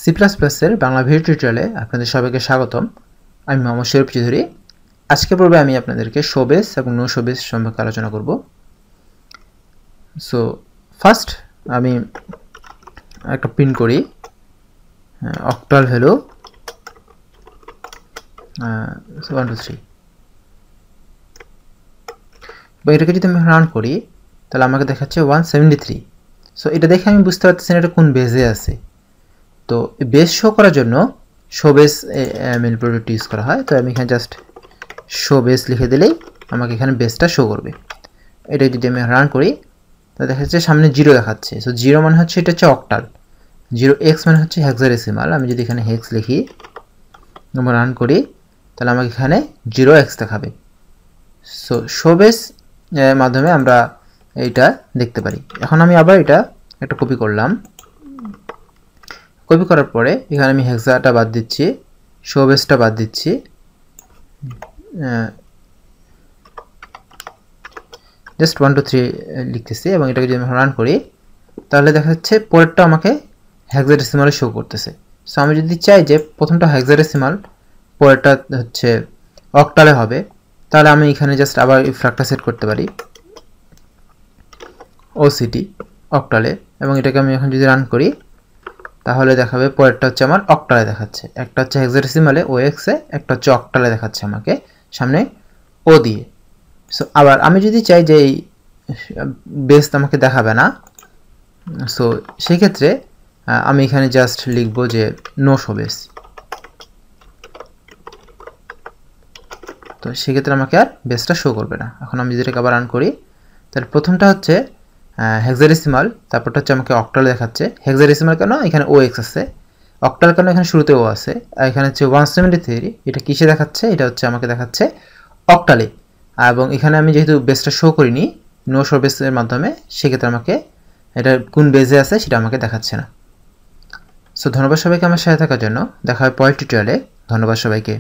C plus প্লাসের Bangla video টিউটোরিয়ালে আপনাদের সবাইকে স্বাগতম। আমি মোহাম্মদ শরীফ চৌধুরী। আজকে পর্বে আমি আপনাদেরকে শো বেস এবং নো শো বেস সম্পর্কে আলোচনা করব। সো ফার্স্ট আমি একটা প্রিন্ট করি অক্টাল ভ্যালু 1 2 3। বা এটাকে যদি আমি রান করি তাহলে আমাকে দেখাচ্ছে 173। সো এটা দেখে আমি বুঝতে পারতেছি না এটা কোন বেজে আছে। তো বেস শো করার জন্য শো বেস মেল প্রোডাক্ট ইউজ করা হয়। তো আমি এখানে জাস্ট শো বেস লিখে দিলেই আমাকে এখানে বেসটা শো করবে। এটা যদি আমি রান করি তাহলে দেখা যাচ্ছে সামনে 0 দেখাচ্ছে। সো 0 মানে হচ্ছে এটা হচ্ছে অক্টাল, 0x মানে হচ্ছে হেক্সাডেসিমাল। আমি যদি এখানে হেক্স লিখি এবং রান করি তাহলে আমাকে এখানে 0x দেখাবে। সো শো বেস মাধ্যমে আমরা এইটা দেখতে পারি। এখন আমি আবার এটা একটা কপি করলাম। কপি করার পরে এখানে আমি হেক্সাটা বাদ দিচ্ছি, শো বেসটা বাদ দিচ্ছি, জাস্ট 1 2 3 লিখতেছি এবং এটাকে যদি আমি রান করি তাহলে দেখা যাচ্ছে পরেরটা আমাকে হেক্সাডেসিমালে শো করতেছে। সো আমি যদি চাই যে প্রথমটা হেক্সাডেসিমাল পরেরটা হচ্ছে অক্টালে হবে তাহলে আমি এখানে জাস্ট আবার এই ফ্ল্যাগটা সেট করতে পারি ওসিটি অক্টালে, এবং এটাকে আমি এখন যদি রান করি তাহলে দেখাবে পরেরটা হচ্ছে আমার অক্টালে দেখাচ্ছে। একটা হচ্ছে হেক্সাডেসিমালে ওএক্সে, একটা হচ্ছে অক্টালে দেখাচ্ছে আমাকে সামনে ও দিয়ে। সো আবার আমি যদি চাই যে এই বেস আমাকে দেখাবে না, সো সেই ক্ষেত্রে আমি এখানে জাস্ট লিখবো যে নো শো বেস। তো সেক্ষেত্রে আমাকে আর বেসটা শো করবে না। এখন আমি যদি এটাকে আবার রান করি তাহলে প্রথমটা হচ্ছে হেক্সাডেসিমাল, তারপরটা হচ্ছে আমাকে অক্টালে দেখাচ্ছে। হেক্সাডেসিমাল কেন, এখানে ওএক্স আছে। অক্টাল কেন, এখানে শুরুতে ও আছে। আর এখানে হচ্ছে 173, এটা কিসে দেখাচ্ছে, এটা হচ্ছে আমাকে দেখাচ্ছে অক্টালে। এবং এখানে আমি যেহেতু বেসটা শো করিনি নো শো বেসের মাধ্যমে, সেক্ষেত্রে আমাকে এটা কোন বেজে আছে সেটা আমাকে দেখাচ্ছে না। সো ধন্যবাদ সবাইকে আমার সাথে থাকার জন্য। দেখা হয় পরের টিউটোরিয়ালে। ধন্যবাদ সবাইকে।